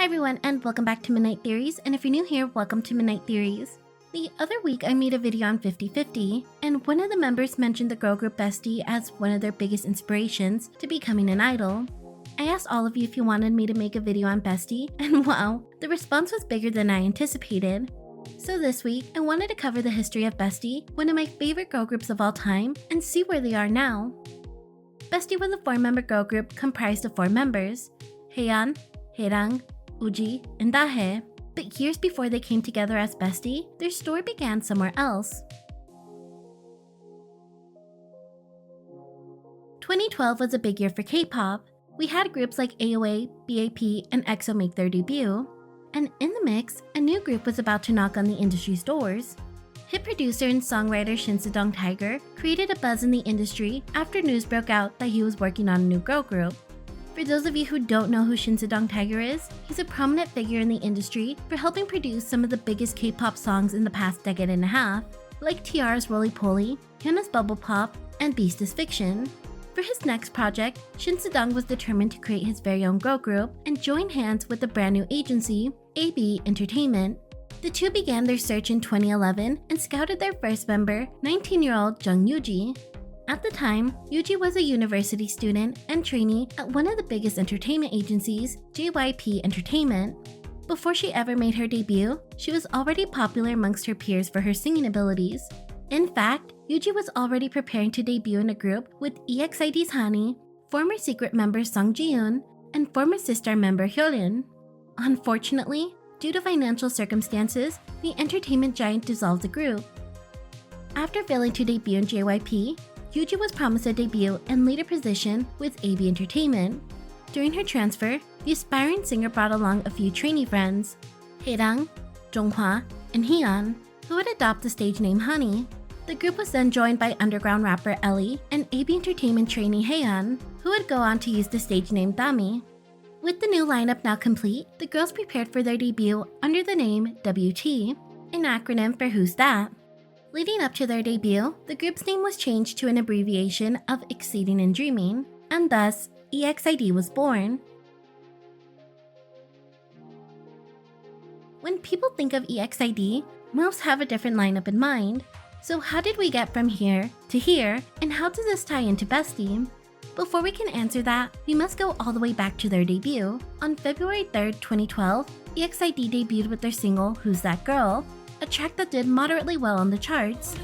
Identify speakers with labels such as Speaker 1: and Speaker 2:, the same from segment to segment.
Speaker 1: everyone, and welcome back to Midnight Theories, and if you're new here, welcome to Midnight Theories. The other week I made a video on 50/50, and one of the members mentioned the girl group BESTie as one of their biggest inspirations to becoming an idol. I asked all of you if you wanted me to make a video on BESTie, and wow, the response was bigger than I anticipated. So this week, I wanted to cover the history of BESTie, one of my favorite girl groups of all time, and see where they are now. BESTie was a 4-member girl group comprised of 4 members, Hyeyeon, Haeryung, EXID, and Dahye. But years before they came together as BESTie, their story began somewhere else. 2012 was a big year for K-pop. We had groups like AOA, BAP, and EXO make their debut. And in the mix, a new group was about to knock on the industry's doors. Hit producer and songwriter Shin Tiger created a buzz in the industry after news broke out that he was working on a new girl group. For those of you who don't know who Shin Tiger is, he's a prominent figure in the industry for helping produce some of the biggest K-pop songs in the past decade and a half, like Tiara's Roly Poly, Hyun's Bubble Pop, and BESTie's Fiction. For his next project, Shin was determined to create his very own girl group and join hands with the brand new agency, AB Entertainment. The two began their search in 2011 and scouted their first member, 19-year-old Jung Yuji. At the time, Yuji was a university student and trainee at one of the biggest entertainment agencies, JYP Entertainment. Before she ever made her debut, she was already popular amongst her peers for her singing abilities. In fact, Yuji was already preparing to debut in a group with EXID's Hani, former secret member Sung Ji-yoon, and former Sistar member Hyeryung. Unfortunately, due to financial circumstances, the entertainment giant dissolved the group. After failing to debut in JYP, Yuji was promised a debut and later position with AB Entertainment. During her transfer, the aspiring singer brought along a few trainee friends, Haeryung, Jonghwa, and Hyeyeon, who would adopt the stage name Hani. The group was then joined by underground rapper Ellie and AB Entertainment trainee Hyeyeon, who would go on to use the stage name Dami. With the new lineup now complete, the girls prepared for their debut under the name WT, an acronym for Who's That? Leading up to their debut, the group's name was changed to an abbreviation of Exceeding and Dreaming, and thus, EXID was born. When people think of EXID, most have a different lineup in mind. So how did we get from here to here, and how does this tie into BESTie? Before we can answer that, we must go all the way back to their debut. On February 3rd, 2012, EXID debuted with their single Who's That Girl?, a track that did moderately well on the charts.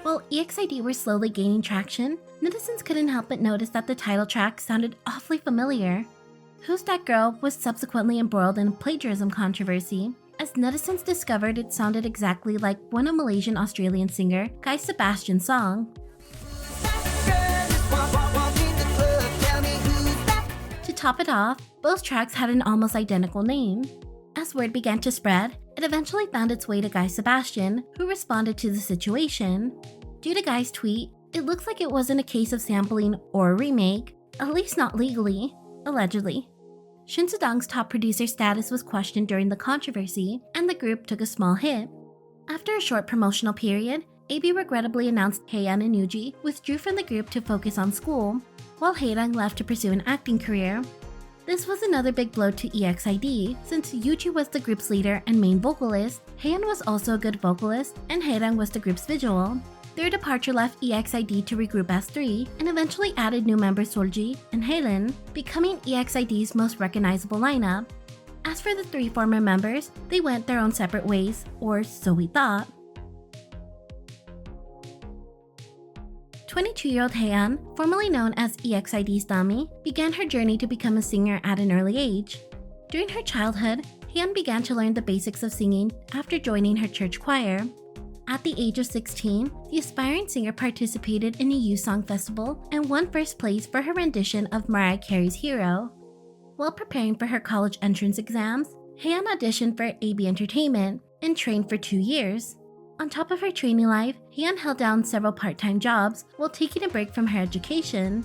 Speaker 1: While EXID were slowly gaining traction, netizens couldn't help but notice that the title track sounded awfully familiar. Who's That Girl was subsequently embroiled in a plagiarism controversy, as netizens discovered it sounded exactly like one of Malaysian-Australian singer Guy Sebastian's song. To top it off, both tracks had an almost identical name. As word began to spread, it eventually found its way to Guy Sebastian, who responded to the situation. Due to Guy's tweet, it looks like it wasn't a case of sampling or a remake, at least not legally, allegedly. Shin Sedong's top producer status was questioned during the controversy, and the group took a small hit. After a short promotional period, AB regrettably announced Hyeyeon and Yuji withdrew from the group to focus on school, while Haeryung left to pursue an acting career. This was another big blow to EXID, since Yuji was the group's leader and main vocalist, Hyeyeon was also a good vocalist, and Haeryung was the group's visual. Their departure left EXID to regroup as 3 and eventually added new members Solji and Haelin, becoming EXID's most recognizable lineup. As for the 3 former members, they went their own separate ways, or so we thought. 22-year-old Hyeyeon, formerly known as EXID's Dami, began her journey to become a singer at an early age. During her childhood, Hyeyeon began to learn the basics of singing after joining her church choir. At the age of 16, the aspiring singer participated in a youth song festival and won first place for her rendition of Mariah Carey's Hero. While preparing for her college entrance exams, Hyeyeon auditioned for AB Entertainment and trained for 2 years. On top of her training life, Hyeyeon held down several part-time jobs while taking a break from her education.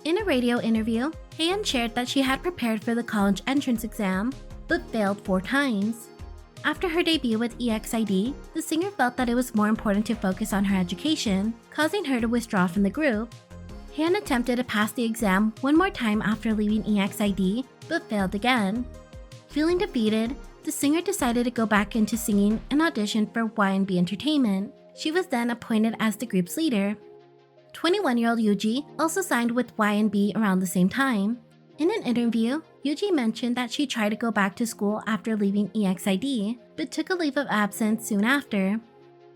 Speaker 1: In a radio interview, Hyeyeon shared that she had prepared for the college entrance exam, but failed 4 times. After her debut with EXID, the singer felt that it was more important to focus on her education, causing her to withdraw from the group. Hyeyeon attempted to pass the exam one more time after leaving EXID, but failed again. Feeling defeated, the singer decided to go back into singing and auditioned for Y&B Entertainment. She was then appointed as the group's leader. 21-year-old Yuji also signed with Y&B around the same time. In an interview, Yuji mentioned that she tried to go back to school after leaving EXID, but took a leave of absence soon after.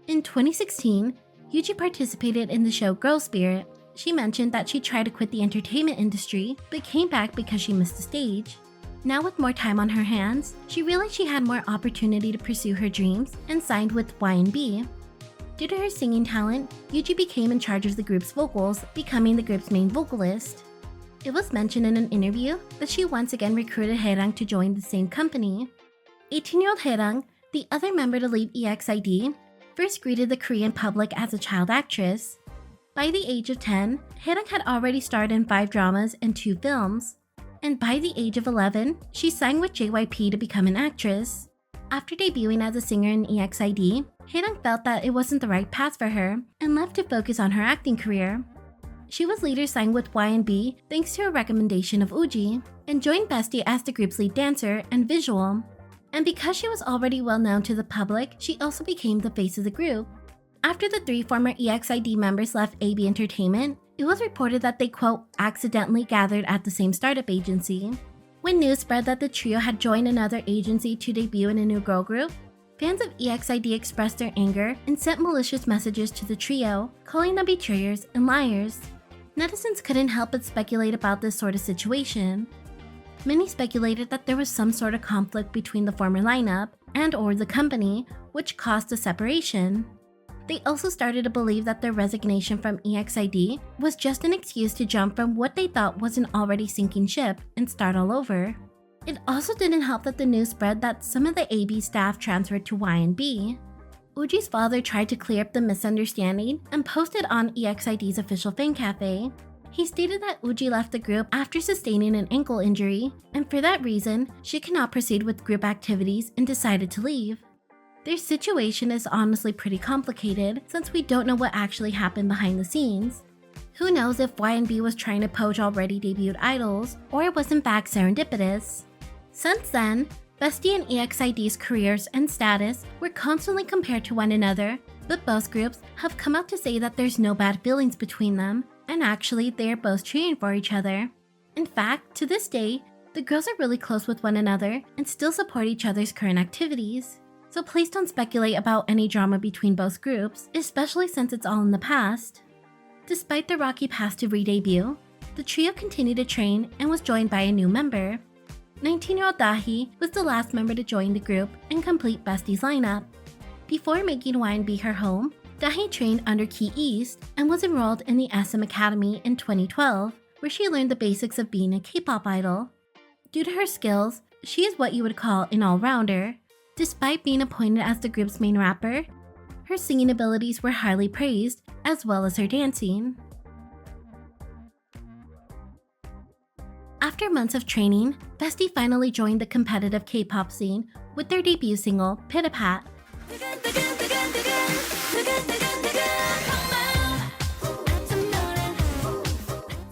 Speaker 1: In 2016, Yuji participated in the show Girl Spirit. She mentioned that she tried to quit the entertainment industry, but came back because she missed the stage. Now with more time on her hands, she realized she had more opportunity to pursue her dreams and signed with Y&B. Due to her singing talent, Yuji became in charge of the group's vocals, becoming the group's main vocalist. It was mentioned in an interview that she once again recruited Haeryung to join the same company. 18-year-old Haeryung, the other member to leave EXID, first greeted the Korean public as a child actress. By the age of 10, Haeryung had already starred in 5 dramas and 2 films. And by the age of 11, she sang with JYP to become an actress. After debuting as a singer in EXID, Haeryung felt that it wasn't the right path for her and left to focus on her acting career. She was later signed with Y&B thanks to a recommendation of Uji, and joined BESTie as the group's lead dancer and visual. And because she was already well known to the public, she also became the face of the group. After the 3 former EXID members left AB Entertainment, it was reported that they, quote, accidentally gathered at the same startup agency. When news spread that the trio had joined another agency to debut in a new girl group, fans of EXID expressed their anger and sent malicious messages to the trio, calling them betrayers and liars. Netizens couldn't help but speculate about this sort of situation. Many speculated that there was some sort of conflict between the former lineup and/or the company, which caused the separation. They also started to believe that their resignation from EXID was just an excuse to jump from what they thought was an already sinking ship and start all over. It also didn't help that the news spread that some of the AB staff transferred to Y&B. Uji's father tried to clear up the misunderstanding and posted on EXID's official fan cafe. He stated that Uji left the group after sustaining an ankle injury, and for that reason, she cannot proceed with group activities and decided to leave. Their situation is honestly pretty complicated since we don't know what actually happened behind the scenes. Who knows if Y&B was trying to poach already debuted idols, or it was in fact serendipitous. Since then, BESTie and EXID's careers and status were constantly compared to one another, but both groups have come out to say that there's no bad feelings between them, and actually they are both cheering for each other. In fact, to this day, the girls are really close with one another and still support each other's current activities. So please don't speculate about any drama between both groups, especially since it's all in the past. Despite the rocky path to re-debut, the trio continued to train and was joined by a new member. 19-year-old Dahye was the last member to join the group and complete BESTie's lineup. Before making Y&B her home, Dahye trained under Key East and was enrolled in the SM Academy in 2012, where she learned the basics of being a K-pop idol. Due to her skills, she is what you would call an all-rounder. Despite being appointed as the group's main rapper, her singing abilities were highly praised, as well as her dancing. After months of training, BESTie finally joined the competitive K-pop scene with their debut single, Pitapat.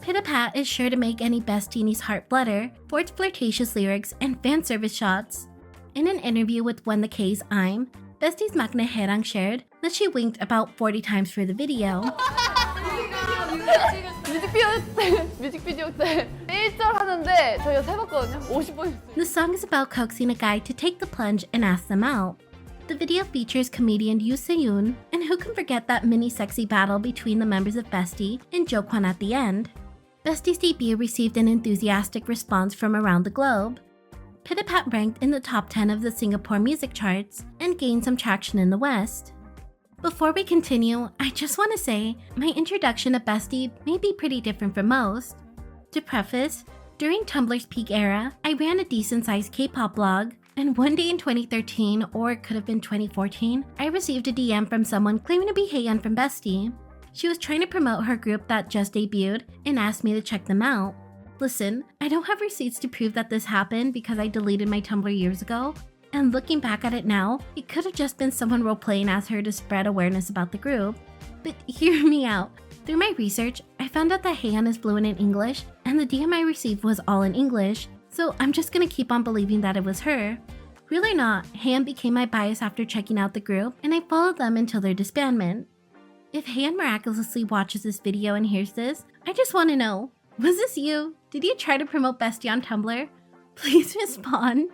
Speaker 1: Pitapat is sure to make any BESTie's heart flutter for its flirtatious lyrics and fan service shots. In an interview with When the K's I'm, BESTie's maknae Haeryung shared that she winked about 40 times for the video.
Speaker 2: 뮤직비디오 때 1절 하는데 저희가 세 봤거든요. 50번 했어요.
Speaker 1: The song is about coaxing a guy to take the plunge and ask them out. The video features comedian Yoo Se-yoon, and who can forget that mini-sexy battle between the members of BESTie and Jokwan at the end. BESTie's debut received an enthusiastic response from around the globe. Pitapat ranked in the top 10 of the Singapore music charts and gained some traction in the West. Before we continue, I just want to say my introduction to BESTie may be pretty different from most. To preface, during Tumblr's peak era, I ran a decent-sized K-pop blog, and one day in 2013, or it could have been 2014, I received a DM from someone claiming to be Hyeyeon from BESTie. She was trying to promote her group that just debuted and asked me to check them out. Listen, I don't have receipts to prove that this happened because I deleted my Tumblr years ago, and looking back at it now, it could have just been someone role-playing as her to spread awareness about the group. But hear me out. Through my research, I found out that Hyeyeon is fluent in English, and the DM I received was all in English, so I'm just gonna keep on believing that it was her. Real or not, Hyeyeon became my bias after checking out the group, and I followed them until their disbandment. If Hyeyeon miraculously watches this video and hears this, I just want to know, was this you? Did you try to promote BESTie on Tumblr? Please respond.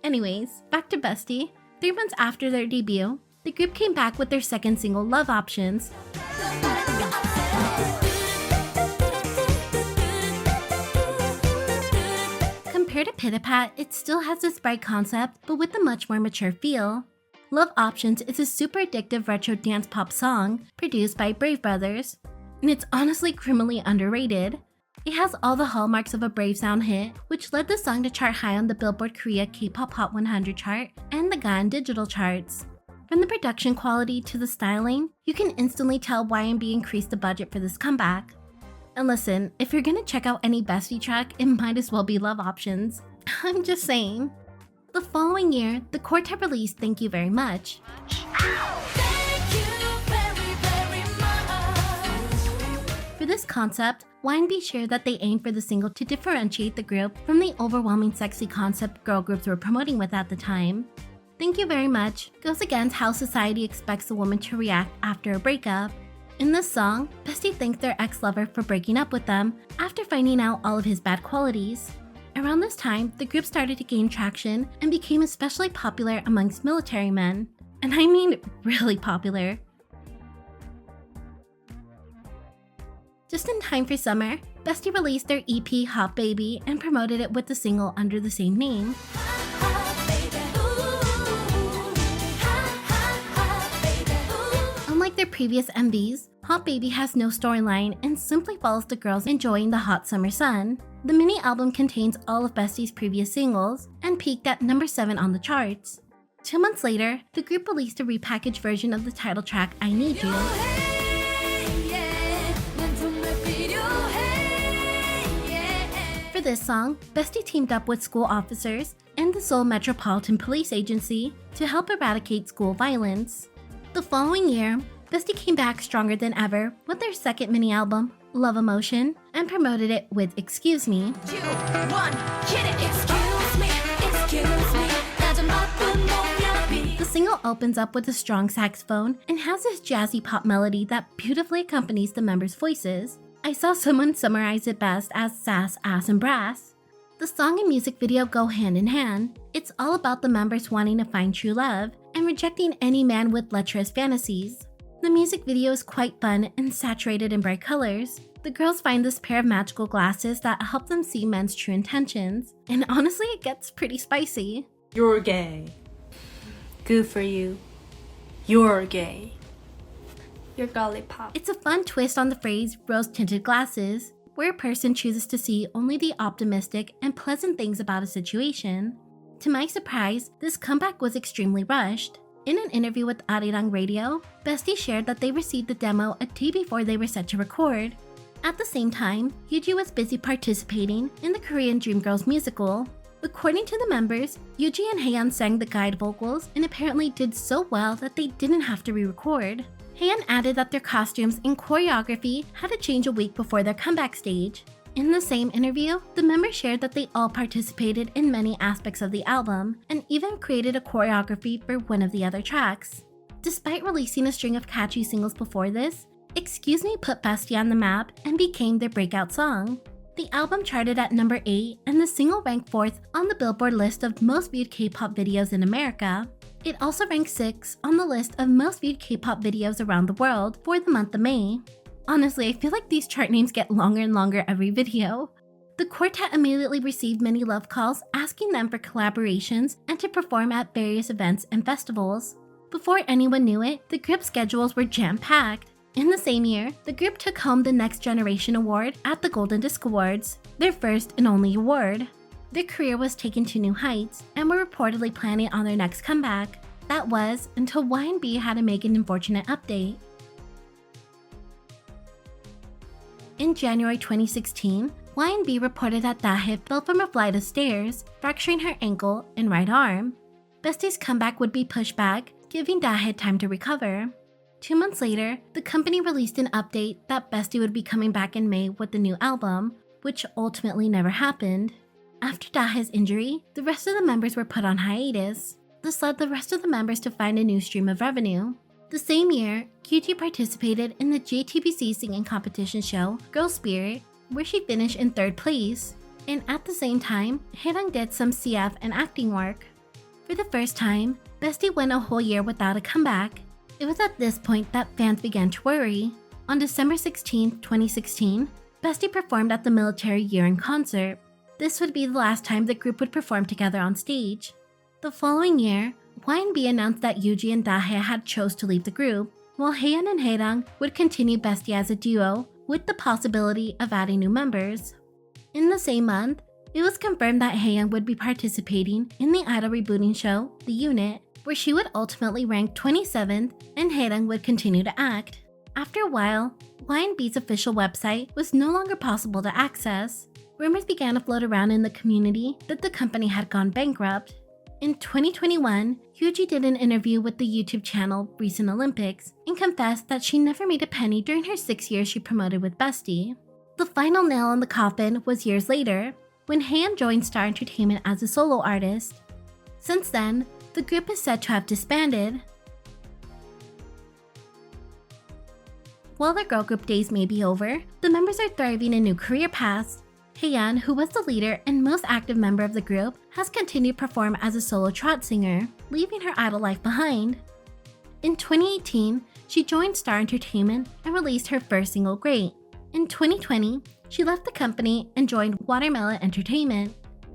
Speaker 1: Anyways, back to BESTie. 3 months after their debut, the group came back with their second single, Love Options. Compared to Pitapat, it still has this bright concept, but with a much more mature feel. Love Options is a super addictive retro dance pop song produced by Brave Brothers, and it's honestly criminally underrated. It has all the hallmarks of a Brave Sound hit, which led the song to chart high on the Billboard Korea K-pop Hot 100 chart and the Gaon digital charts. From the production quality to the styling, you can instantly tell YMB increased the budget for this comeback. And listen, if you're gonna check out any BESTie track, it might as well be Love Options. I'm just saying. The following year, the quartet released Thank You Very Much. For this concept, YMB shared that they aimed for the single to differentiate the group from the overwhelming sexy concept girl groups were promoting with at the time. Thank You Very Much goes against how society expects a woman to react after a breakup. In this song, BESTie thanked their ex-lover for breaking up with them after finding out all of his bad qualities. Around this time, the group started to gain traction and became especially popular amongst military men. And I mean really popular. Just in time for summer, BESTie released their EP Hot Baby and promoted it with the single under the same name. Unlike their previous MVs, Hot Baby has no storyline and simply follows the girls enjoying the hot summer sun. The mini-album contains all of BESTie's previous singles and peaked at number 7 on the charts. 2 months later, the group released a repackaged version of the title track I Need You. For this song, BESTie teamed up with school officers and the Seoul Metropolitan Police Agency to help eradicate school violence. The following year, BESTie came back stronger than ever with their second mini-album, Love Emotion, and promoted it with Excuse Me. The single opens up with a strong saxophone and has this jazzy pop melody that beautifully accompanies the members' voices. I saw someone summarize it best as sass, ass, and brass. The song and music video go hand in hand. It's all about the members wanting to find true love and rejecting any man with lecherous fantasies. The music video is quite fun and saturated in bright colors. The girls find this pair of magical glasses that help them see men's true intentions, and honestly, it gets pretty spicy.
Speaker 3: You're gay. Good for you. You're gay. You're lollipop.
Speaker 1: It's a fun twist on the phrase rose-tinted glasses, where a person chooses to see only the optimistic and pleasant things about a situation. To my surprise, this comeback was extremely rushed. In an interview with Haeryung Radio, BESTie shared that they received the demo a day before they were set to record. At the same time, Yuji was busy participating in the Korean Dreamgirls musical. According to the members, Yuji and Hyeyeon sang the guide vocals and apparently did so well that they didn't have to re-record. Hyeyeon added that their costumes and choreography had to change a week before their comeback stage. In the same interview, the members shared that they all participated in many aspects of the album and even created a choreography for one of the other tracks. Despite releasing a string of catchy singles before this, Excuse Me put BESTie on the map and became their breakout song. The album charted at number 8 and the single ranked 4th on the Billboard list of most viewed K-pop videos in America. It also ranked 6th on the list of most viewed K-pop videos around the world for the month of May. Honestly, I feel like these chart names get longer and longer every video. The quartet immediately received many love calls asking them for collaborations and to perform at various events and festivals. Before anyone knew it, the group's schedules were jam-packed. In the same year, the group took home the Next Generation Award at the Golden Disc Awards, their first and only award. Their career was taken to new heights and were reportedly planning on their next comeback. That was until YB had to make an unfortunate update. In January 2016, YB reported that Dahye fell from a flight of stairs, fracturing her ankle and right arm. BESTie's comeback would be pushed back, giving Dahye time to recover. 2 months later, the company released an update that BESTie would be coming back in May with a new album, which ultimately never happened. After Dahye's injury, the rest of the members were put on hiatus. This led the rest of the members to find a new stream of revenue. The same year, Kyuji participated in the JTBC singing competition show Girl Spirit, where she finished in 3rd place. And at the same time, Haeryung did some CF and acting work. For the first time, BESTie went a whole year without a comeback. It was at this point that fans began to worry. On December 16, 2016, BESTie performed at the military year-end concert. This would be the last time the group would perform together on stage. The following year, YB announced that Yuji and Dahye had chose to leave the group, while Hyeyeon and Haeryung would continue BESTie as a duo, with the possibility of adding new members. In the same month, it was confirmed that Haeryung would be participating in the idol rebooting show, The Unit, where she would ultimately rank 27th and Haeryung would continue to act. After a while, YB's official website was no longer possible to access. Rumors began to float around in the community that the company had gone bankrupt. In 2021, Yuji did an interview with the YouTube channel Recent Olympics and confessed that she never made a penny during her 6 years she promoted with BESTie. The final nail in the coffin was years later, when Hyeyeon joined Star Entertainment as a solo artist. Since then, the group is said to have disbanded. While their girl group days may be over, the members are thriving in new career paths. Hyeyeon, who was the leader and most active member of the group, has continued to perform as a solo trot singer, leaving her idol life behind. In 2018, she joined Star Entertainment and released her first single, Great. In 2020, she left the company and joined Watermelon Entertainment.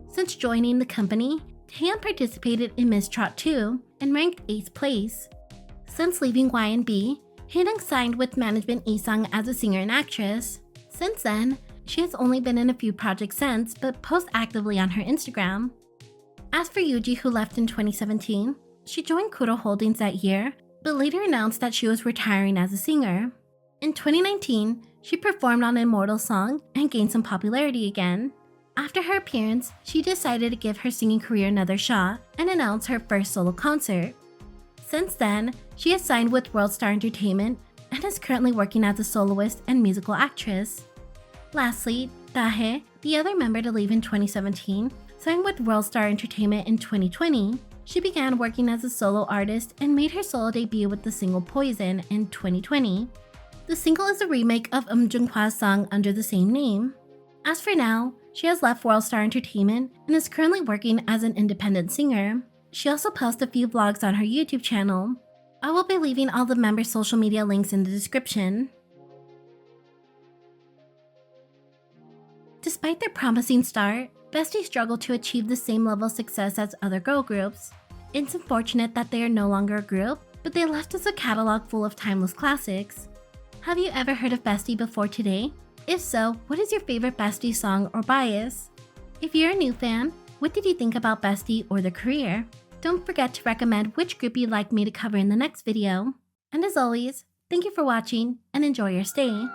Speaker 1: Since joining the company, Hyeyeon participated in Miss Trot 2 and ranked 8th place. Since leaving YB, Haeryung signed with management Isang as a singer and actress. Since then, she has only been in a few projects since, but posts actively on her Instagram. As for Yuji, who left in 2017, she joined Kuro Holdings that year, but later announced that she was retiring as a singer. In 2019, she performed on Immortal Song and gained some popularity again. After her appearance, she decided to give her singing career another shot and announced her first solo concert. Since then, she has signed with World Star Entertainment and is currently working as a soloist and musical actress. Lastly, Dahye, the other member to leave in 2017, signed with World Star Entertainment in 2020. She began working as a solo artist and made her solo debut with the single Poison in 2020. The single is a remake of Jung-hwa's song under the same name. As for now, she has left World Star Entertainment and is currently working as an independent singer. She also posts a few vlogs on her YouTube channel. I will be leaving all the members' social media links in the description. Despite their promising start, BESTie struggled to achieve the same level of success as other girl groups. It's unfortunate that they are no longer a group, but they left us a catalog full of timeless classics. Have you ever heard of BESTie before today? If so, what is your favorite BESTie song or bias? If you're a new fan, what did you think about BESTie or their career? Don't forget to recommend which group you'd like me to cover in the next video. And as always, thank you for watching and enjoy your stay.